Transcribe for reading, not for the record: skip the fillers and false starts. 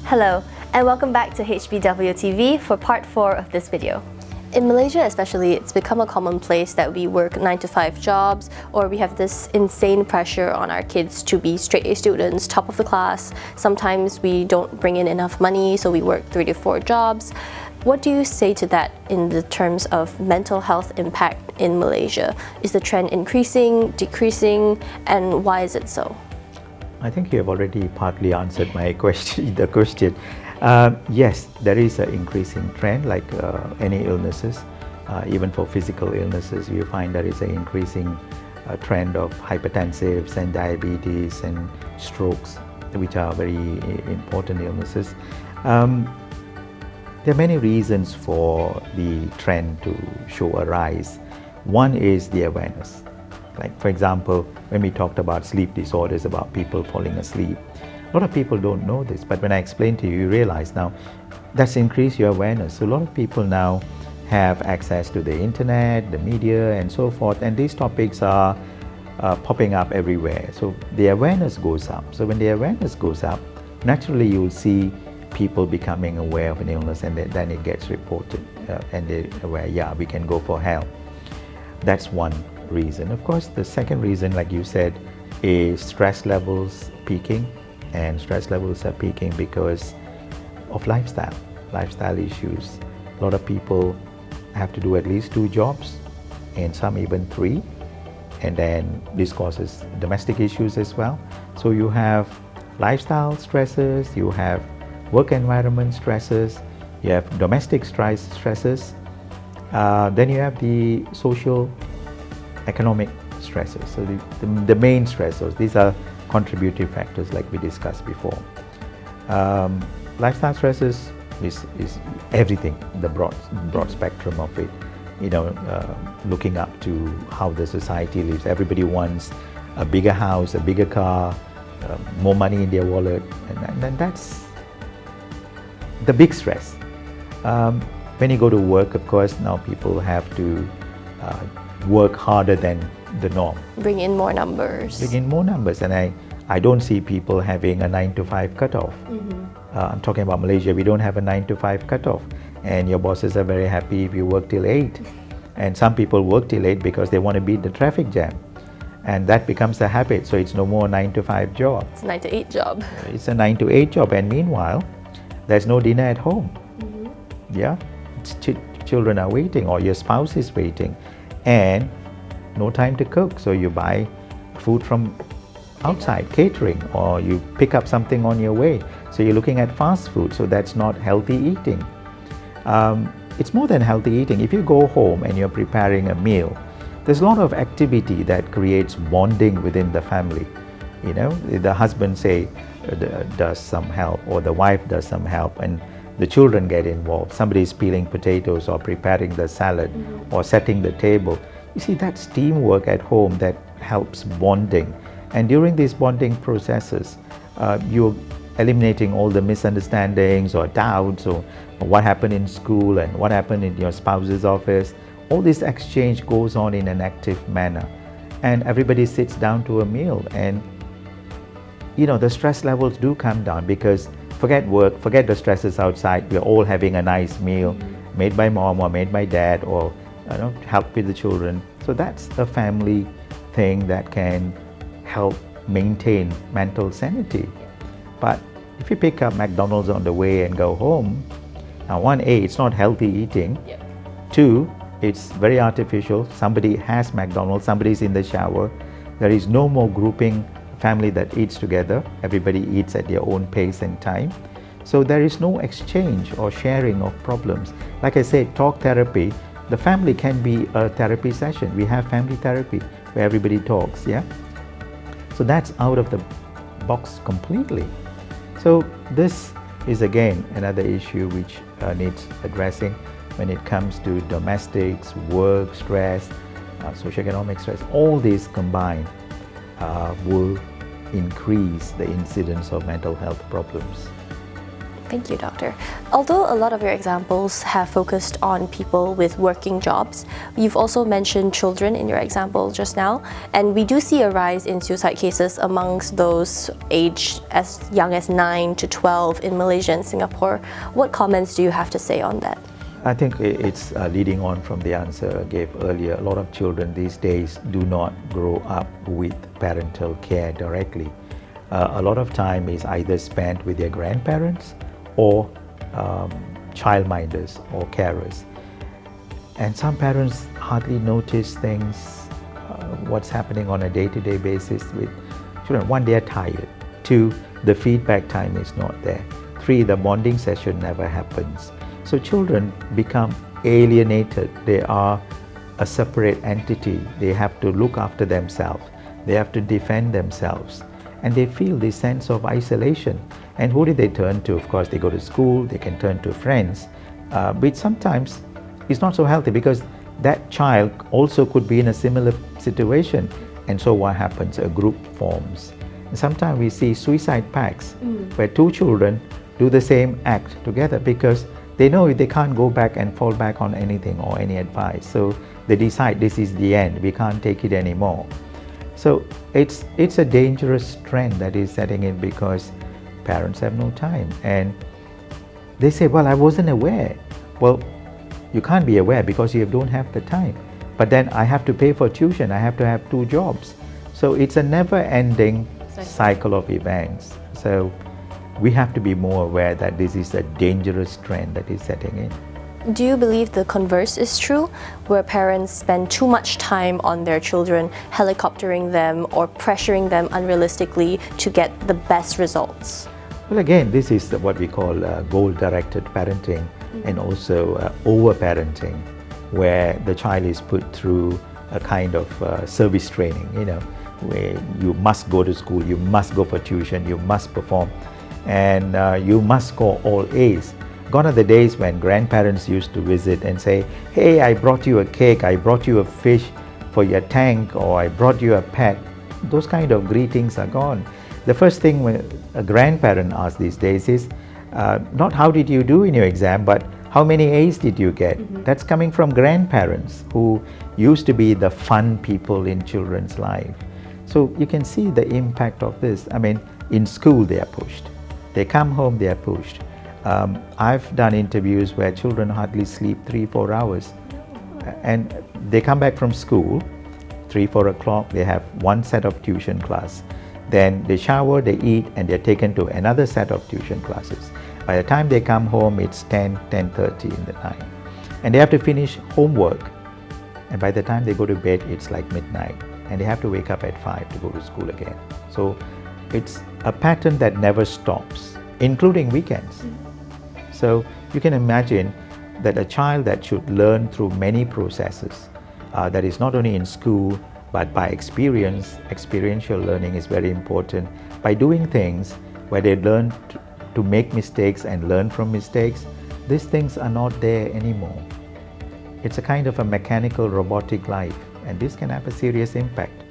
Hello, and welcome back to HBW-TV for part 4 of this video. In Malaysia especially, it's become a commonplace that we work 9-to-5 jobs, or we have this insane pressure on our kids to be straight A students, top of the class. Sometimes we don't bring in enough money, so we work 3 to 4 jobs. What do you say to that in the terms of mental health impact in Malaysia? Is the trend increasing, decreasing, and why is it so? I think you have already partly answered my question. Yes, there is an increasing trend, like any illnesses. Even for physical illnesses, you find there is an increasing trend of hypertensives and diabetes and strokes, which are very important illnesses. There are many reasons for the trend to show a rise. One is the awareness. Like, for example, when we talked about sleep disorders, about people falling asleep, a lot of people don't know this, but when I explain to you, you realize now that's increased your awareness. So a lot of people now have access to the internet, the media, and so forth, and these topics are popping up everywhere. So the awareness goes up. So when the awareness goes up, naturally you'll see people becoming aware of an illness, and then it gets reported, and they're aware, yeah, we can go for help. That's one reason. Of course, the second reason, like you said, is stress levels peaking, and stress levels are peaking because of lifestyle issues. A lot of people have to do at least 2 jobs, and some even 3, and then this causes domestic issues as well. So you have lifestyle stresses, you have work environment stresses, you have domestic stresses, then you have the social economic stresses. So the main stressors, these are contributive factors like we discussed before. Lifestyle stresses is everything, the broad spectrum of it. You know, looking up to how the society lives. Everybody wants a bigger house, a bigger car, more money in their wallet, and that's the big stress. When you go to work, of course, now people have to work harder than the norm. Bring in more numbers. And I don't see people having a 9-to-5 cutoff. I'm talking about Malaysia. We don't have a 9-to-5 cutoff, and your bosses are very happy if you work till 8. And some people work till 8 because they want to beat the traffic jam, and that becomes a habit. So it's no more a 9-to-5 job. It's a 9-to-8 job. It's a 9-to-8 job, and meanwhile, there's no dinner at home. Yeah, children are waiting, or your spouse is waiting, and no time to cook. So you buy food from outside, catering, or you pick up something on your way. So you're looking at fast food. So that's not healthy eating. It's more than healthy eating. If you go home and you're preparing a meal, there's a lot of activity that creates bonding within the family. You know, the husband does some help, or the wife does some help, and the children get involved. Somebody is peeling potatoes, or preparing the salad, or setting the table. You see, that's teamwork at home that helps bonding. And during these bonding processes, you're eliminating all the misunderstandings or doubts, or what happened in school and what happened in your spouse's office. All this exchange goes on in an active manner, and everybody sits down to a meal, and you know, the stress levels do come down, because forget work, forget the stresses outside. We're all having a nice meal made by mom or made by dad, or help with the children. So that's a family thing that can help maintain mental sanity. But if you pick up McDonald's on the way and go home, now 1A, it's not healthy eating. 2, it's very artificial. Somebody has McDonald's, somebody's in the shower. There is no more grouping, family that eats together. Everybody eats at their own pace and time. So there is no exchange or sharing of problems. Like I said, talk therapy, the family can be a therapy session. We have family therapy where everybody talks, yeah? So that's out of the box completely. So this is again another issue which needs addressing when it comes to domestics, work stress, socioeconomic stress. All these combined will increase the incidence of mental health problems. Thank you, Doctor. Although a lot of your examples have focused on people with working jobs, you've also mentioned children in your example just now, and we do see a rise in suicide cases amongst those aged as young as 9 to 12 in Malaysia and Singapore. What comments do you have to say on that? I think it's leading on from the answer I gave earlier. A lot of children these days do not grow up with parental care directly. A lot of time is either spent with their grandparents or childminders or carers. And some parents hardly notice things, what's happening on a day-to-day basis with children. One, they're tired. Two, the feedback time is not there. Three, the bonding session never happens. So children become alienated. They are a separate entity. They have to look after themselves. They have to defend themselves. And they feel this sense of isolation. And who do they turn to? Of course, they go to school, they can turn to friends, which sometimes is not so healthy because that child also could be in a similar situation. And so what happens? A group forms. And sometimes we see suicide pacts where two children do the same act together because they know they can't go back and fall back on anything or any advice. So they decide this is the end, we can't take it anymore. So it's a dangerous trend that is setting in because parents have no time. And they say, well, I wasn't aware. Well, you can't be aware because you don't have the time. But then I have to pay for tuition, I have to have 2 jobs. So it's a never-ending cycle of events. So we have to be more aware that this is a dangerous trend that is setting in. Do you believe the converse is true, where parents spend too much time on their children, helicoptering them or pressuring them unrealistically to get the best results? Well, again, this is what we call goal-directed parenting and also over-parenting, where the child is put through a kind of service training, where you must go to school, you must go for tuition, you must perform, and you must score all A's. Gone are the days when grandparents used to visit and say, hey, I brought you a cake, I brought you a fish for your tank, or I brought you a pet. Those kind of greetings are gone. The first thing a grandparent asks these days is not how did you do in your exam, but how many A's did you get? That's coming from grandparents who used to be the fun people in children's life. So you can see the impact of this. I mean, in school they are pushed. They come home, they are pushed. I've done interviews where children hardly sleep 3-4 hours. And they come back from school, 3-4 o'clock, they have one set of tuition class. Then they shower, they eat, and they're taken to another set of tuition classes. By the time they come home, it's 10:30 in the night. And they have to finish homework. And by the time they go to bed, it's like midnight. And they have to wake up at 5 to go to school again. So it's a pattern that never stops, including weekends. So you can imagine that a child that should learn through many processes, that is not only in school, but by experience, experiential learning is very important. By doing things where they learn to make mistakes and learn from mistakes, these things are not there anymore. It's a kind of a mechanical, robotic life, and this can have a serious impact.